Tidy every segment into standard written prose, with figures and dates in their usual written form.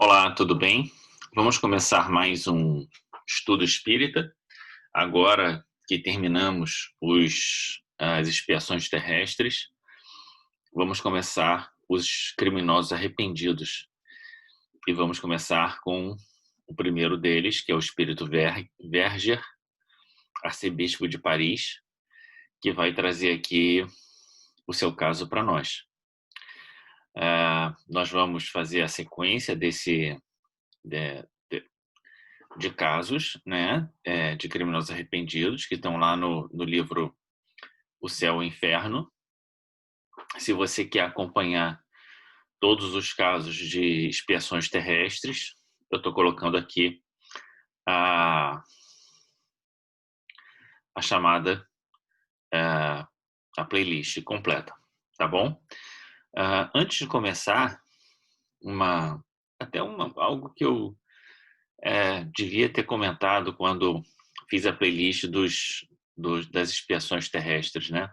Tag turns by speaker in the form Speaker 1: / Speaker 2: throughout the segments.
Speaker 1: Olá, tudo bem? Vamos começar mais um estudo espírita. Agora que terminamos as expiações terrestres, vamos começar os criminosos arrependidos. E vamos começar com o primeiro deles, que é o espírito Verger, arcebispo de Paris, que vai trazer aqui o seu caso para nós. Nós vamos fazer a sequência de casos, né, de criminosos arrependidos, que estão lá no livro O Céu e o Inferno. Se você quer acompanhar todos os casos de expiações terrestres, eu estou colocando aqui a chamada, a playlist completa, tá bom? Antes de começar, algo que eu devia ter comentado quando fiz a playlist das expiações terrestres, né?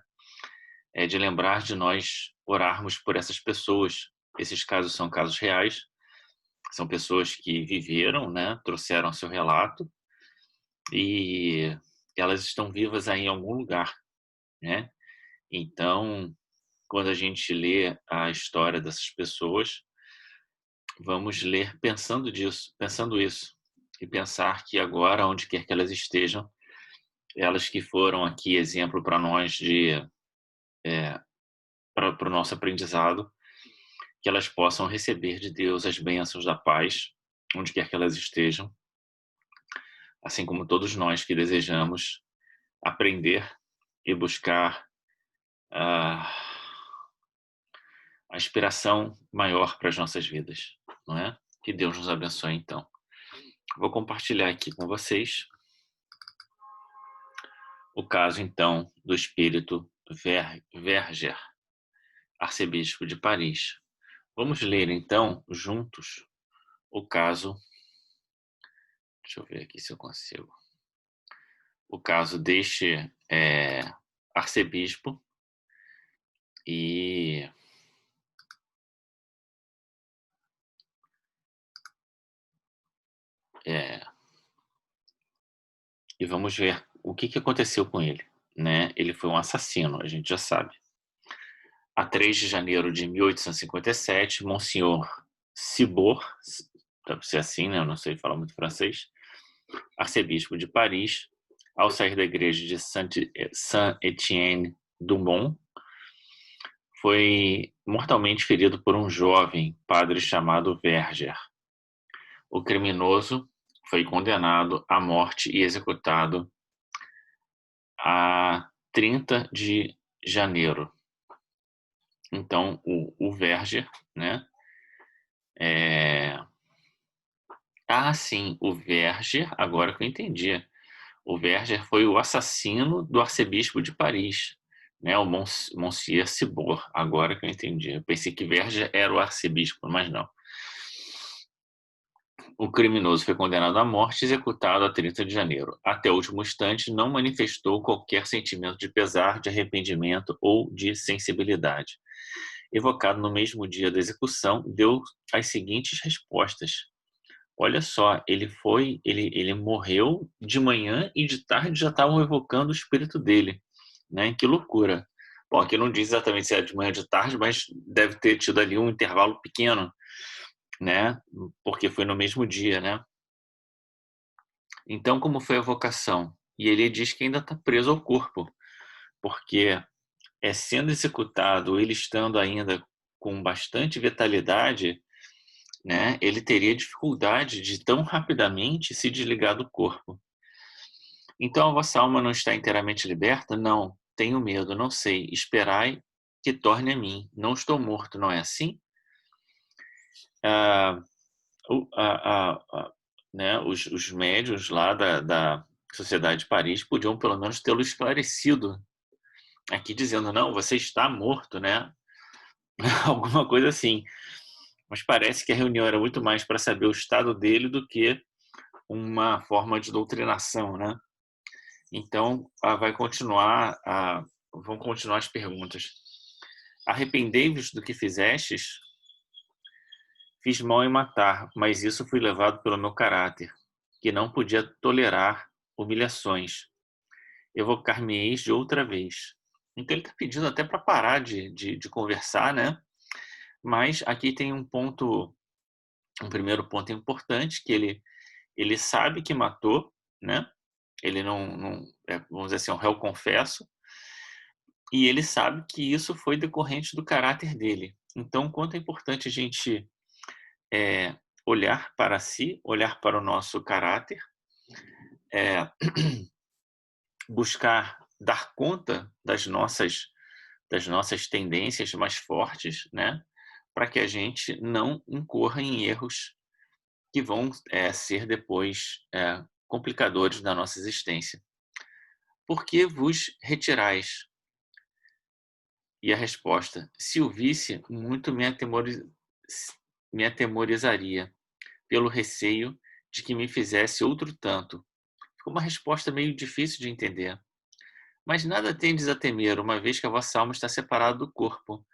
Speaker 1: É de lembrar de nós orarmos por essas pessoas. Esses casos são casos reais, são pessoas que viveram, né? Trouxeram seu relato e elas estão vivas aí em algum lugar, né? Então, quando a gente lê a história dessas pessoas, vamos ler pensando isso, e pensar que agora, onde quer que elas estejam, elas que foram aqui exemplo para nós para o nosso aprendizado, que elas possam receber de Deus as bênçãos da paz, onde quer que elas estejam, assim como todos nós que desejamos aprender e buscar a inspiração maior para as nossas vidas, não é? Que Deus nos abençoe, então. Vou compartilhar aqui com vocês o caso, então, do espírito Verger, arcebispo de Paris. Vamos ler, então, juntos, o caso. Deixa eu ver aqui se eu consigo. O caso deste arcebispo e vamos ver o que aconteceu com ele, né? Ele foi um assassino, a gente já sabe. A 3 de janeiro de 1857, Monsenhor Cibor, deve ser assim, né? Eu não sei falar muito francês, arcebispo de Paris, ao sair da igreja de Saint-Étienne-du-Mont, foi mortalmente ferido por um jovem padre chamado Verger. O criminoso foi condenado à morte e executado a 30 de janeiro. Então, o Verger, né? Sim, o Verger, agora que eu entendi. O Verger foi o assassino do arcebispo de Paris, né? O Monsieur Cibor, agora que eu entendi. Eu pensei que Verger era o arcebispo, mas não. O criminoso foi condenado à morte e executado a 30 de janeiro. Até o último instante, não manifestou qualquer sentimento de pesar, de arrependimento ou de sensibilidade. Evocado no mesmo dia da execução, deu as seguintes respostas. Olha só, ele morreu de manhã e de tarde já estavam evocando o espírito dele, né? Que loucura. Bom, aqui não diz exatamente se é de manhã ou de tarde, mas deve ter tido ali um intervalo pequeno, né? Porque foi no mesmo dia, né? Então, como foi a evocação? E ele diz que ainda está preso ao corpo, porque sendo executado, ele estando ainda com bastante vitalidade, né, ele teria dificuldade de tão rapidamente se desligar do corpo. Então, a vossa alma não está inteiramente liberta? Não, tenho medo, não sei. Esperai que torne a mim. Não estou morto, não é assim? Ah, né, os médiuns lá da Sociedade de Paris podiam pelo menos tê-lo esclarecido. Aqui dizendo, não, você está morto, né? Alguma coisa assim. Mas parece que a reunião era muito mais para saber o estado dele do que uma forma de doutrinação, né? Então, vão continuar as perguntas. Arrependei-vos do que fizestes? Fiz mal em matar, mas isso foi levado pelo meu caráter, que não podia tolerar humilhações. Evocar-me-eis de outra vez. Então ele está pedindo até para parar de conversar, né? Mas aqui tem um primeiro ponto importante, que ele sabe que matou, né? Ele não vamos dizer assim, é um réu confesso, e ele sabe que isso foi decorrente do caráter dele. Então, quanto é importante a gente olhar para si, olhar para o nosso caráter, é, buscar dar conta das nossas tendências mais fortes, né? Para que a gente não incorra em erros que vão ser depois complicadores da nossa existência. Por que vos retirais? E a resposta: se o visse, muito me atemorizaria, pelo receio de que me fizesse outro tanto. Ficou uma resposta meio difícil de entender. Mas nada tendes a temer, uma vez que a vossa alma está separada do corpo.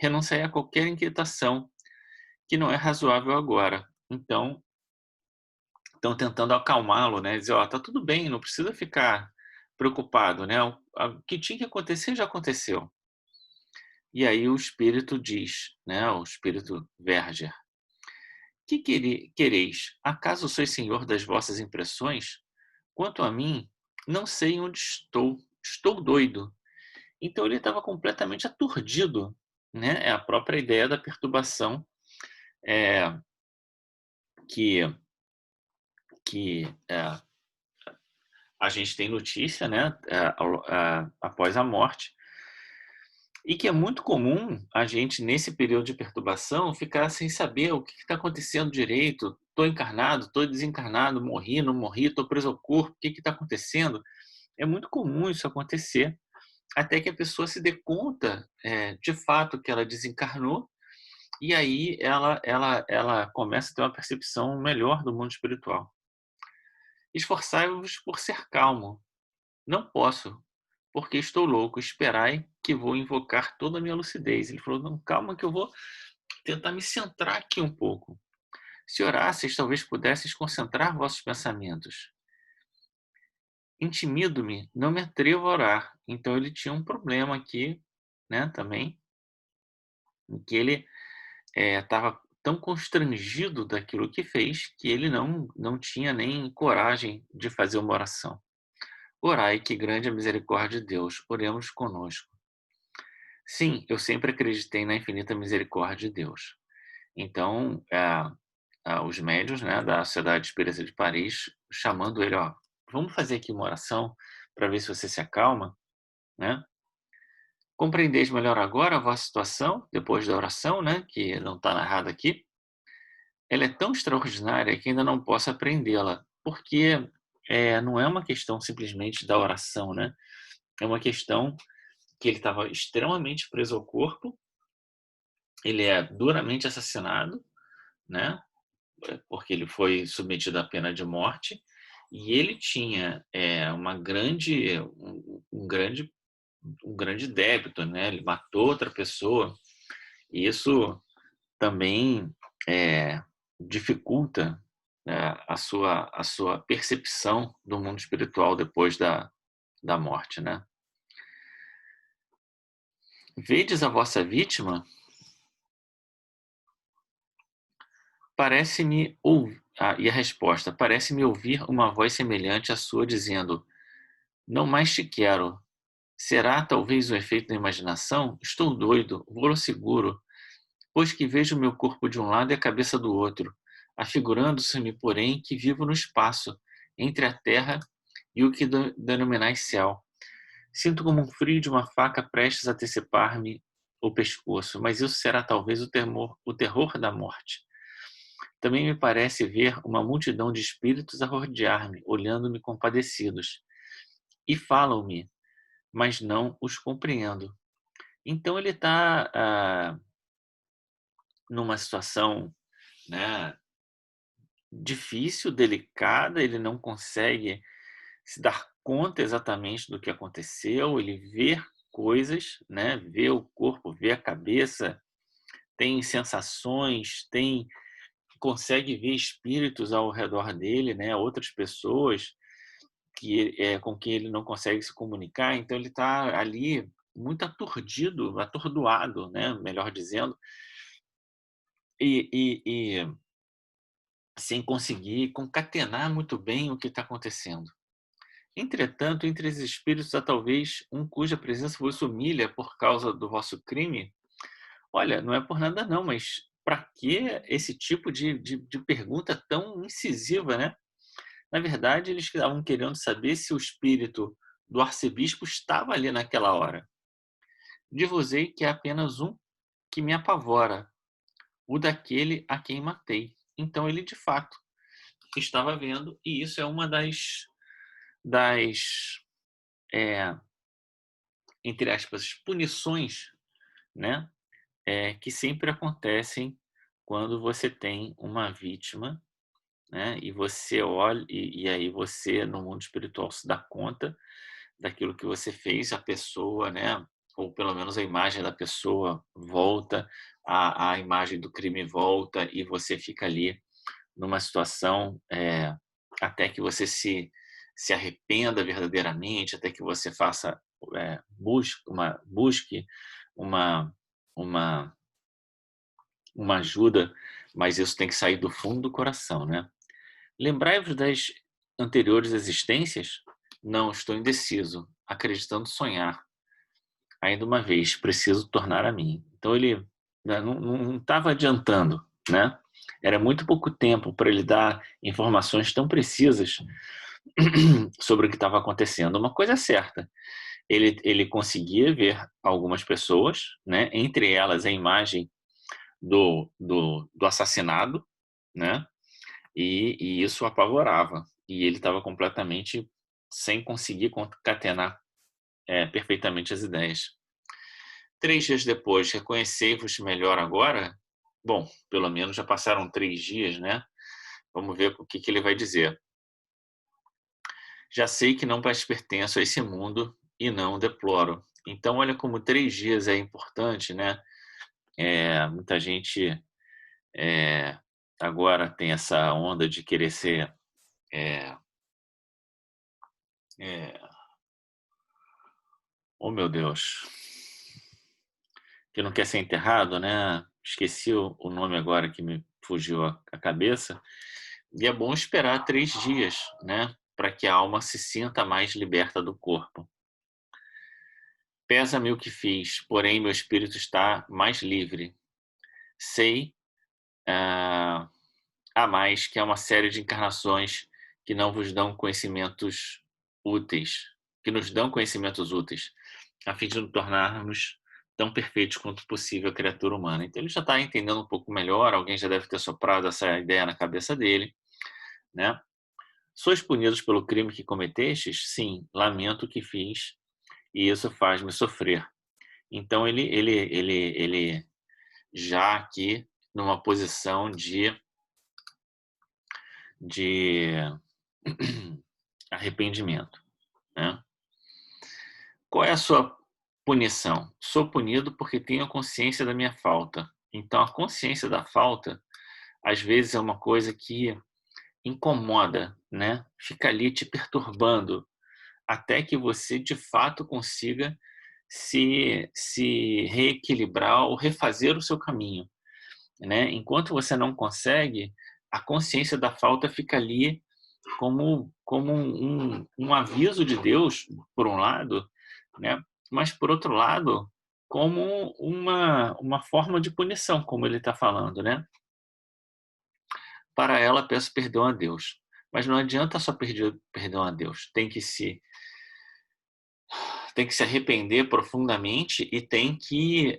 Speaker 1: Renunciai a qualquer inquietação que não é razoável agora. Então, estão tentando acalmá-lo, né? Dizer, ó, tá tudo bem, não precisa ficar preocupado, né? O que tinha que acontecer já aconteceu. E aí o espírito diz, né? O espírito Verger: que quereis? Acaso sois senhor das vossas impressões? Quanto a mim, não sei onde estou. Estou doido. Então ele estava completamente aturdido, né? É a própria ideia da perturbação é, que a gente tem notícia, né? Após a morte, e que é muito comum a gente, nesse período de perturbação, ficar sem saber o que está acontecendo direito. Estou encarnado, estou desencarnado, morri, não morri, estou preso ao corpo, o que está acontecendo? É muito comum isso acontecer, até que a pessoa se dê conta, de fato, que ela desencarnou, e aí ela começa a ter uma percepção melhor do mundo espiritual. Esforçai-vos por ser calmo. Não posso, porque estou louco. Esperai que vou invocar toda a minha lucidez. Ele falou: não, calma que eu vou tentar me centrar aqui um pouco. Se orasseis, talvez pudesseis concentrar vossos pensamentos. Intimido-me, não me atrevo a orar. Então ele tinha um problema aqui, né, também, em que ele estava tão constrangido daquilo que fez que ele não tinha nem coragem de fazer uma oração. Orai, que grande é a misericórdia de Deus. Oremos conosco. Sim, eu sempre acreditei na infinita misericórdia de Deus. Então, os médiuns, né, da Sociedade Espírita de Paris, chamando ele, ó, vamos fazer aqui uma oração para ver se você se acalma, né? Compreendeis melhor agora a vossa situação, depois da oração, né, que não está narrada aqui. Ela é tão extraordinária que ainda não posso aprendê-la, porque não é uma questão simplesmente da oração, né? É uma questão que ele estava extremamente preso ao corpo, ele é duramente assassinado, né? Porque ele foi submetido à pena de morte, e ele tinha um grande débito, né? Ele matou outra pessoa, e isso também dificulta, né, a sua percepção do mundo espiritual depois da morte, né? Vedes a vossa vítima? Parece-me ouvir. E a resposta: parece-me ouvir uma voz semelhante à sua dizendo: não mais te quero. Será talvez o efeito da imaginação? Estou doido, vou-lo seguro, pois que vejo o meu corpo de um lado e a cabeça do outro, afigurando-se-me, porém, que vivo no espaço, entre a terra e o que denominais céu. Sinto como um frio de uma faca prestes a antecipar-me o pescoço, mas isso será talvez o terror da morte. Também me parece ver uma multidão de espíritos a rodear-me, olhando-me compadecidos. E falam-me, mas não os compreendo. Então ele está numa situação, né, difícil, delicada, ele não consegue se dar conta exatamente do que aconteceu, ele vê coisas, né, vê o corpo, vê a cabeça, tem sensações, tem consegue ver espíritos ao redor dele, né, outras pessoas com quem ele não consegue se comunicar, então ele está ali muito aturdido, atordoado, né, melhor dizendo, e sem conseguir concatenar muito bem o que está acontecendo. Entretanto, entre os espíritos há talvez um cuja presença vos humilha por causa do vosso crime. Olha, não é por nada não, mas para que esse tipo de pergunta tão incisiva, né? Na verdade, eles estavam querendo saber se o espírito do arcebispo estava ali naquela hora. Dir-vos-ei que é apenas um que me apavora, o daquele a quem matei. Então ele, de fato, estava vendo, e isso é uma das entre aspas, punições, né, que sempre acontecem quando você tem uma vítima, né, e você olha e aí você, no mundo espiritual, se dá conta daquilo que você fez, a pessoa, né, ou pelo menos a imagem da pessoa volta, a imagem do crime volta e você fica ali numa situação, até que você se arrependa verdadeiramente, até que você faça, busque uma uma uma ajuda, mas isso tem que sair do fundo do coração, né. Lembrai-vos das anteriores existências? Não, estou indeciso, acreditando sonhar. Ainda uma vez, preciso tornar a mim. Então ele, né, não estava adiantando, né. Era muito pouco tempo para ele dar informações tão precisas sobre o que estava acontecendo. Uma coisa é certa, ele conseguia ver algumas pessoas, né, entre elas a imagem do assassinado, né, e isso o apavorava. E ele estava completamente sem conseguir concatenar, perfeitamente as ideias. 3 dias depois, reconhecei-vos melhor agora? Bom, pelo menos já passaram 3 dias, né, vamos ver o que ele vai dizer. Já sei que não mais pertenço a esse mundo e não o deploro. Então olha como 3 dias é importante, né. Muita gente, eh, agora tem essa onda de querer ser, eh eh, oh meu Deus, que não quer ser enterrado, né. Esqueci o nome agora que me fugiu a cabeça. E é bom esperar 3 dias, né, para que a alma se sinta mais liberta do corpo. Pesa-me o que fiz, porém meu espírito está mais livre. Sei, ah, há mais que há uma série de encarnações que não vos dão conhecimentos úteis, que nos dão conhecimentos úteis, a fim de nos tornarmos tão perfeitos quanto possível a criatura humana. Então ele já está entendendo um pouco melhor, alguém já deve ter soprado essa ideia na cabeça dele, né. Sois punidos pelo crime que cometestes? Sim, lamento o que fiz e isso faz-me sofrer. Então ele já aqui numa posição de arrependimento, né. Qual é a sua punição? Sou punido porque tenho consciência da minha falta. Então a consciência da falta, às vezes, é uma coisa que incomoda, né, fica ali te perturbando, até que você de fato consiga se reequilibrar ou refazer o seu caminho, né. Enquanto você não consegue, a consciência da falta fica ali como um aviso de Deus, por um lado, né, mas por outro lado, como uma forma de punição, como ele está falando, né. Para ela peço perdão a Deus, mas não adianta só pedir perdão a Deus, tem que se arrepender profundamente e tem que,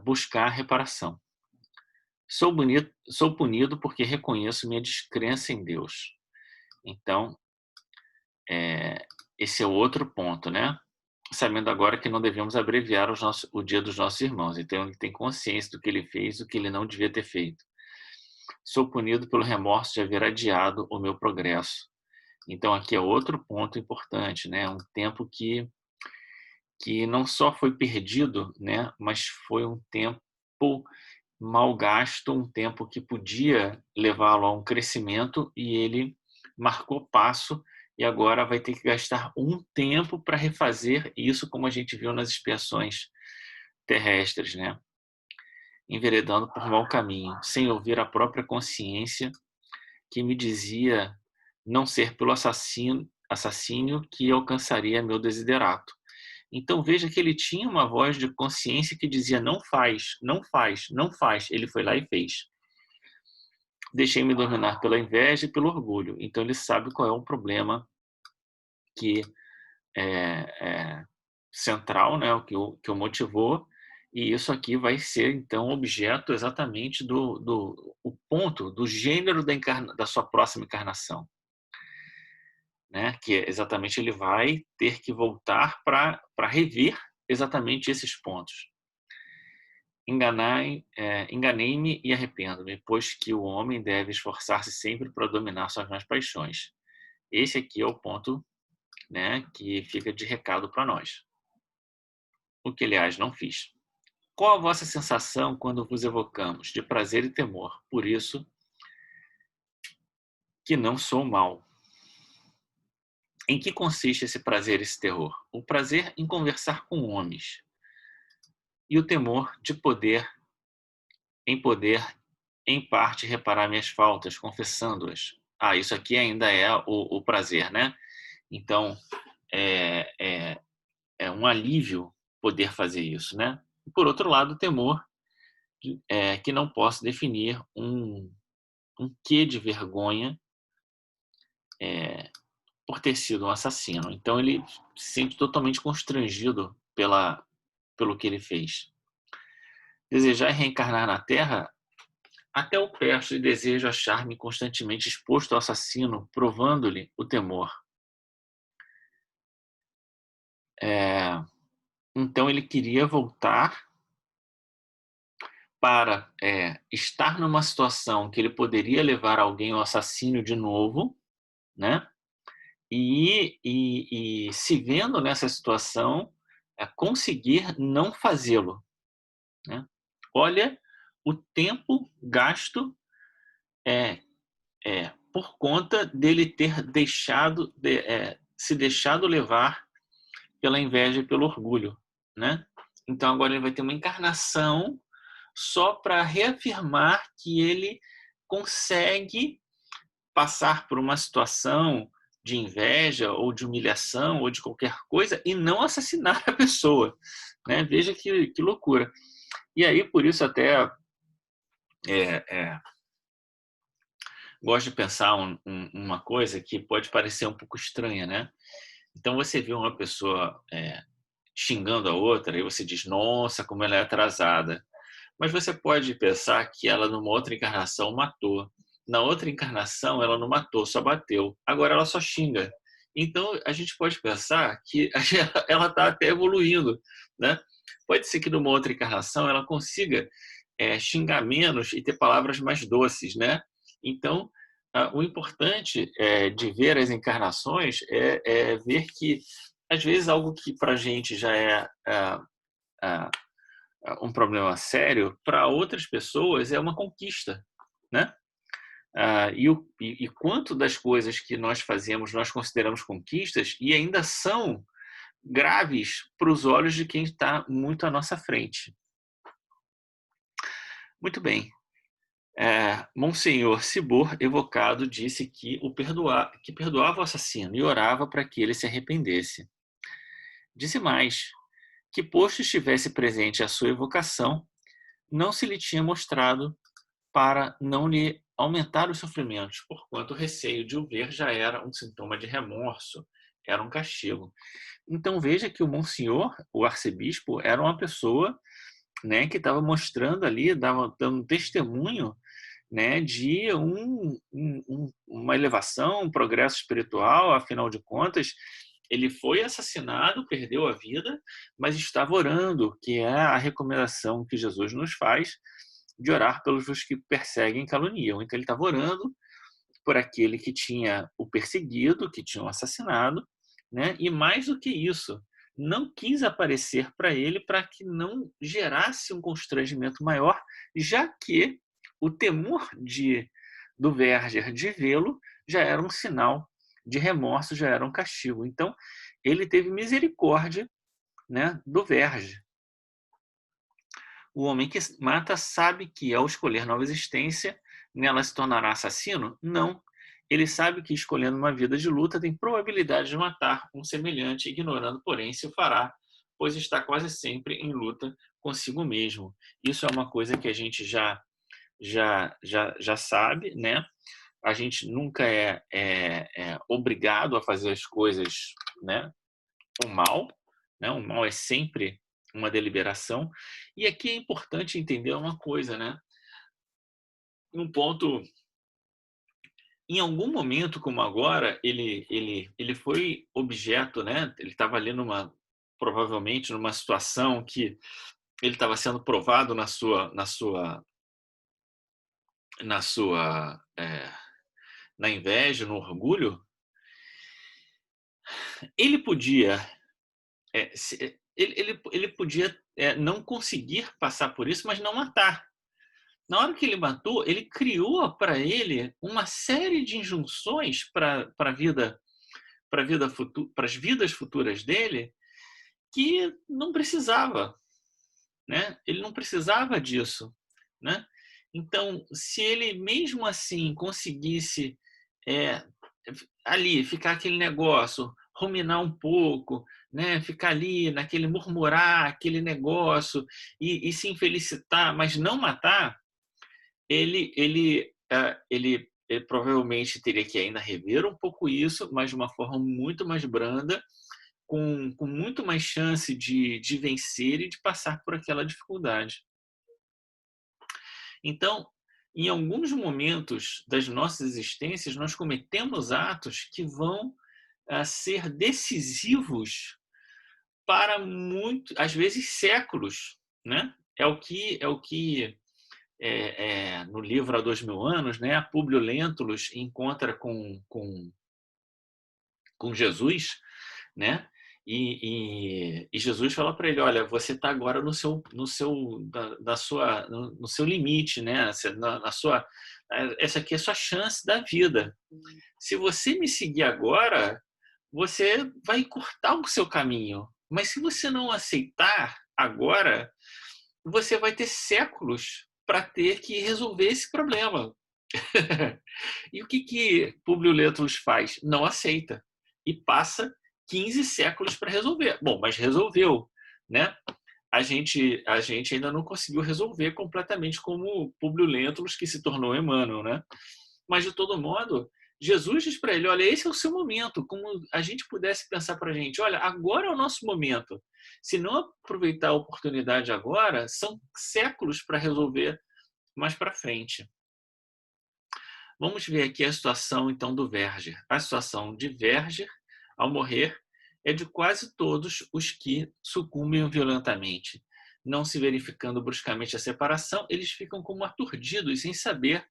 Speaker 1: buscar reparação. Sou punido porque reconheço minha descrença em Deus. Então, esse é o outro ponto, né. Sabendo agora que não devemos abreviar o dia dos nossos irmãos, então ele tem consciência do que ele fez, do que ele não devia ter feito. Sou punido pelo remorso de haver adiado o meu progresso. Então aqui é outro ponto importante, né, um tempo que não só foi perdido, né, mas foi um tempo mal gasto, um tempo que podia levá-lo a um crescimento e ele marcou passo e agora vai ter que gastar um tempo para refazer isso, como a gente viu nas expiações terrestres, né? Enveredando por mau caminho, sem ouvir a própria consciência que me dizia não ser pelo assassínio que alcançaria meu desiderato. Então veja que ele tinha uma voz de consciência que dizia não faz, não faz, não faz. Ele foi lá e fez. Deixei-me dominar pela inveja e pelo orgulho. Então ele sabe qual é o problema que é central, né, o que o motivou, e isso aqui vai ser então objeto exatamente do o ponto, do gênero da sua próxima encarnação, né, que é exatamente ele vai ter que voltar para rever exatamente esses pontos. Enganei-me e arrependo-me, pois que o homem deve esforçar-se sempre para dominar suas más paixões. Esse aqui é o ponto, né, que fica de recado para nós. O que, aliás, não fiz. Qual a vossa sensação quando vos evocamos de prazer e temor? Por isso que não sou mau. Em que consiste esse prazer e esse terror? O prazer em conversar com homens e o temor de poder, em parte, reparar minhas faltas, confessando-as. Isso aqui ainda é o prazer, né? Então, é um alívio poder fazer isso, né? Por outro lado, o temor que não posso definir um quê de vergonha por ter sido um assassino. Então ele se sente totalmente constrangido pelo que ele fez. Desejar reencarnar na Terra, até o peço e desejo achar-me constantemente exposto ao assassino, provando-lhe o temor. Então ele queria voltar para estar numa situação que ele poderia levar alguém ao assassínio de novo, né? E se vendo nessa situação, conseguir não fazê-lo, né? Olha o tempo gasto por conta dele ter se deixado levar pela inveja e pelo orgulho, né? Então agora ele vai ter uma encarnação só para reafirmar que ele consegue passar por uma situação de inveja ou de humilhação ou de qualquer coisa e não assassinar a pessoa, né? Veja que loucura. E aí, por isso, até gosto de pensar uma coisa que pode parecer um pouco estranha, né? Então, você vê uma pessoa xingando a outra e você diz, nossa, como ela é atrasada. Mas você pode pensar que ela, numa outra encarnação, matou. Na outra encarnação, ela não matou, só bateu. Agora ela só xinga. Então, a gente pode pensar que ela está até evoluindo, né? Pode ser que numa outra encarnação ela consiga xingar menos e ter palavras mais doces, né? Então, o importante de ver as encarnações é ver que, às vezes, algo que para a gente já é um problema sério, para outras pessoas é uma conquista, né? E quanto das coisas que nós fazemos nós consideramos conquistas e ainda são graves para os olhos de quem está muito à nossa frente. Muito bem. Monsenhor Cibor, evocado, disse que perdoava o assassino e orava para que ele se arrependesse. Disse mais, que posto estivesse presente a sua evocação, não se lhe tinha mostrado para não lhe aumentar os sofrimentos, porquanto o receio de o ver já era um sintoma de remorso, era um castigo. Então veja que o Monsenhor, o arcebispo, era uma pessoa, né, que estava mostrando ali, dando testemunho, né, de uma elevação, um progresso espiritual. Afinal de contas, ele foi assassinado, perdeu a vida, mas estava orando, que é a recomendação que Jesus nos faz, de orar pelos que perseguem e caluniam. Então ele estava orando por aquele que tinha o perseguido, que tinha o assassinado, né? E mais do que isso, não quis aparecer para ele para que não gerasse um constrangimento maior, já que o temor do Verger de vê-lo já era um sinal de remorso, já era um castigo. Então, ele teve misericórdia, né, do Verger. O homem que mata sabe que, ao escolher nova existência, nela se tornará assassino? Não. Ele sabe que, escolhendo uma vida de luta, tem probabilidade de matar um semelhante, ignorando, porém, se o fará, pois está quase sempre em luta consigo mesmo. Isso é uma coisa que a gente já sabe, né? A gente nunca é obrigado a fazer as coisas, né, o mal, né? O mal é sempre uma deliberação. E aqui é importante entender uma coisa, né? Um ponto, em algum momento como agora, ele foi objeto, né? Ele estava ali provavelmente numa situação que ele estava sendo provado na inveja, no orgulho. Ele podia ele podia não conseguir passar por isso, mas não matar. Na hora que ele matou, ele criou para ele uma série de injunções para a vida, para as vidas futuras dele, que não precisava, né? Ele não precisava disso, né? Então, se ele mesmo assim conseguisse é, ali ficar aquele negócio, ruminar um pouco, né? Ficar ali naquele murmurar, aquele negócio e se infelicitar, mas não matar, ele provavelmente teria que ainda rever um pouco isso, mas de uma forma muito mais branda, com muito mais chance de vencer e de passar por aquela dificuldade. Então, em alguns momentos das nossas existências, nós cometemos atos que vão ser decisivos para muito, às vezes séculos, né? No livro Há 2000 anos, né, Públio Lentulus encontra com Jesus, né? E Jesus fala para ele: olha, você está agora no seu limite, né? Essa aqui é a sua chance da vida. Se você me seguir agora, você vai cortar o seu caminho. Mas se você não aceitar agora, você vai ter séculos para ter que resolver esse problema. E o que Públio Lentulus faz? Não aceita. E passa 15 séculos para resolver. Bom, mas resolveu, né? A gente ainda não conseguiu resolver completamente como Públio Lentulus, que se tornou Emmanuel, né? Mas, de todo modo, Jesus diz para ele: olha, esse é o seu momento. Como a gente pudesse pensar para a gente: olha, agora é o nosso momento. Se não aproveitar a oportunidade agora, são séculos para resolver mais para frente. Vamos ver aqui a situação, então, do Verger. A situação de Verger, ao morrer, é de quase todos os que sucumbem violentamente. Não se verificando bruscamente a separação, eles ficam como aturdidos, sem saber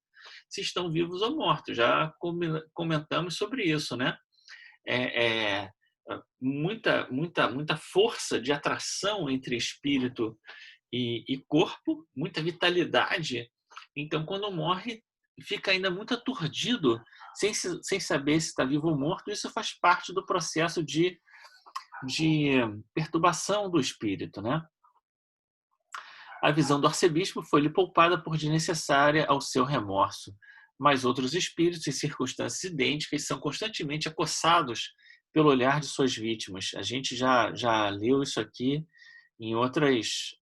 Speaker 1: se estão vivos ou mortos. Já comentamos sobre isso, né? Muita força de atração entre espírito e corpo, muita vitalidade. Então, quando morre, fica ainda muito aturdido, sem saber se está vivo ou morto. Isso faz parte do processo de perturbação do espírito, né? A visão do arcebispo foi-lhe poupada por desnecessária ao seu remorso, mas outros espíritos, em circunstâncias idênticas, são constantemente acossados pelo olhar de suas vítimas. A gente já leu isso aqui em outros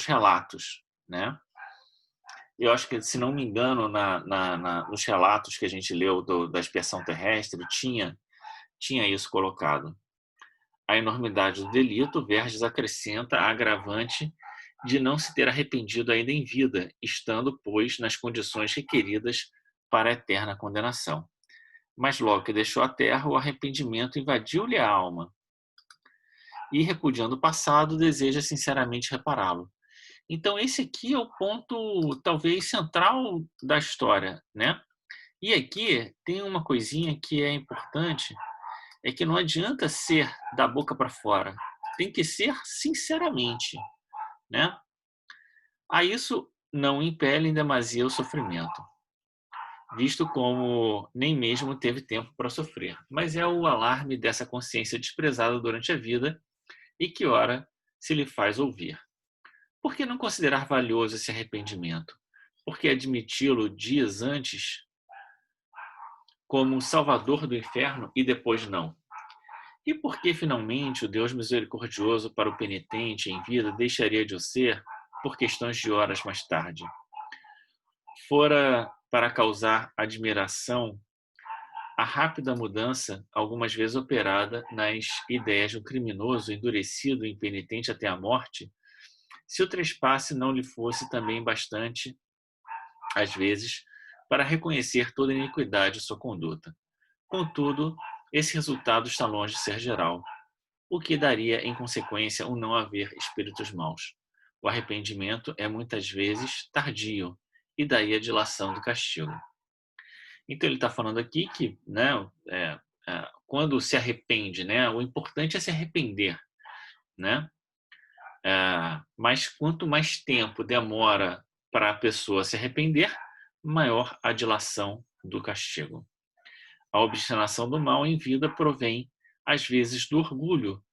Speaker 1: relatos, né? Eu acho que, se não me engano, nos relatos que a gente leu da expiação terrestre, tinha isso colocado. A enormidade do delito, Verges acrescenta a agravante de não se ter arrependido ainda em vida, estando, pois, nas condições requeridas para a eterna condenação. Mas logo que deixou a terra, o arrependimento invadiu-lhe a alma. E, repudiando o passado, deseja sinceramente repará-lo. Então, esse aqui é o ponto, talvez, central da história, né? E aqui tem uma coisinha que é importante, é que não adianta ser da boca para fora, tem que ser sinceramente, né? A isso não impele em demasia o sofrimento, visto como nem mesmo teve tempo para sofrer, mas é o alarme dessa consciência desprezada durante a vida e que ora se lhe faz ouvir. Por que não considerar valioso esse arrependimento? Por que admiti-lo dias antes como o salvador do inferno e depois não? E por que finalmente o Deus misericordioso para o penitente em vida deixaria de o ser por questões de horas mais tarde? Fora para causar admiração a rápida mudança, algumas vezes operada nas ideias de um criminoso endurecido e impenitente até a morte, se o trespasse não lhe fosse também bastante, às vezes, para reconhecer toda a iniquidade de sua conduta. Contudo, esse resultado está longe de ser geral, o que daria, em consequência, o não haver espíritos maus. O arrependimento é muitas vezes tardio, e daí a dilação do castigo. Então ele está falando aqui que, né, quando se arrepende, né, o importante é se arrepender, né? Mas quanto mais tempo demora para a pessoa se arrepender, maior a dilação do castigo. A obstinação do mal em vida provém, às vezes, do orgulho,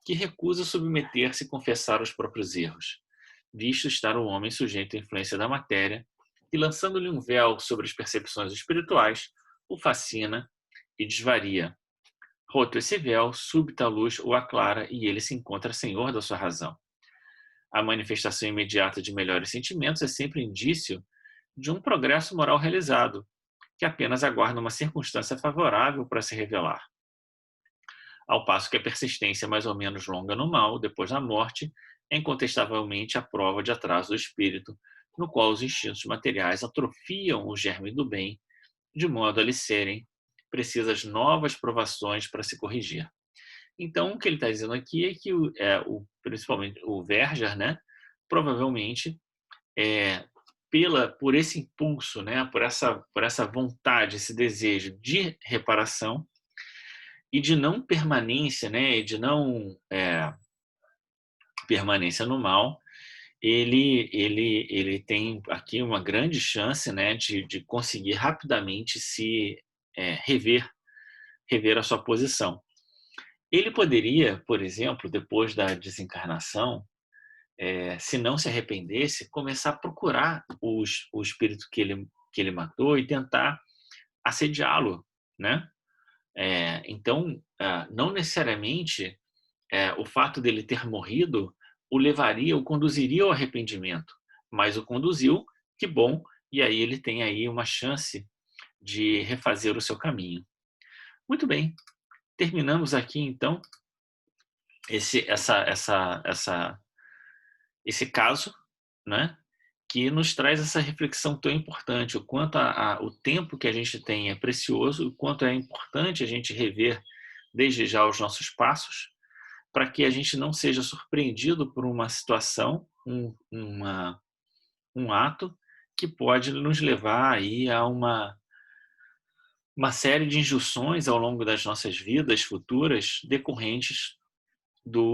Speaker 1: que recusa submeter-se e confessar os próprios erros, visto estar o homem sujeito à influência da matéria, e lançando-lhe um véu sobre as percepções espirituais, o fascina e desvaria. Roto esse véu, súbita luz o aclara e ele se encontra senhor da sua razão. A manifestação imediata de melhores sentimentos é sempre indício de um progresso moral realizado, que apenas aguarda uma circunstância favorável para se revelar. Ao passo que a persistência mais ou menos longa no mal, depois da morte, é incontestavelmente a prova de atraso do espírito, no qual os instintos materiais atrofiam o germe do bem, de modo a lhe serem precisas novas provações para se corrigir. Então, o que ele está dizendo aqui é que, principalmente o Verger, né, provavelmente, por esse impulso, né, por essa vontade, esse desejo de reparação e de não permanência, né, e de não permanência no mal, ele tem aqui uma grande chance, né, de conseguir rapidamente se rever a sua posição. Ele poderia, por exemplo, depois da desencarnação, se não se arrependesse, começar a procurar o espírito que ele matou e tentar assediá-lo, né? Então, não necessariamente o fato dele ter morrido o conduziria ao arrependimento, mas o conduziu, que bom, e aí ele tem aí uma chance de refazer o seu caminho. Muito bem, terminamos aqui então esse caso, né, que nos traz essa reflexão tão importante, o quanto o tempo que a gente tem é precioso, o quanto é importante a gente rever desde já os nossos passos, para que a gente não seja surpreendido por uma situação, um ato que pode nos levar aí a uma série de injunções ao longo das nossas vidas futuras decorrentes de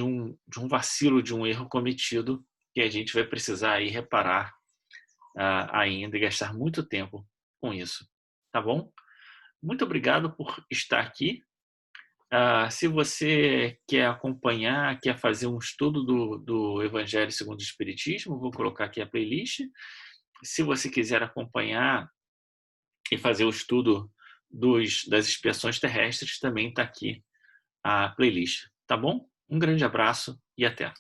Speaker 1: um vacilo, de um erro cometido que a gente vai precisar aí reparar ainda e gastar muito tempo com isso, tá bom? Muito obrigado por estar aqui. Se você quer acompanhar, quer fazer um estudo do Evangelho segundo o Espiritismo, vou colocar aqui a playlist. Se você quiser acompanhar e fazer o estudo das expiações terrestres, também está aqui a playlist, tá bom? Um grande abraço e até!